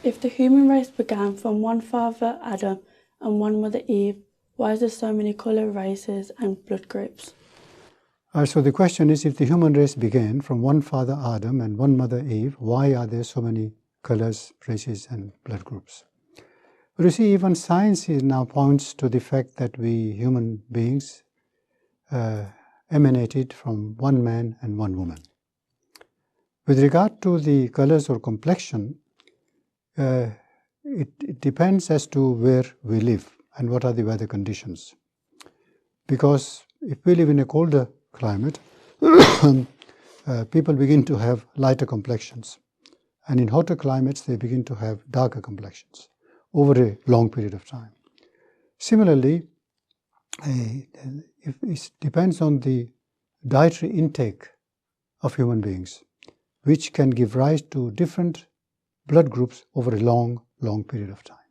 If the human race began from one father Adam and one mother Eve, why is there so many colour, races and blood groups? So the question is, if the human race began from one father Adam and one mother Eve, why are there so many colors, races and blood groups? But you see, even science now points to the fact that we human beings emanated from one man and one woman. With regard to the colors or complexion, it depends as to where we live and what are the weather conditions. Because if we live in a colder climate, people begin to have lighter complexions. And in hotter climates, they begin to have darker complexions over a long period of time. Similarly, it depends on the dietary intake of human beings, which can give rise to different blood groups over a long period of time.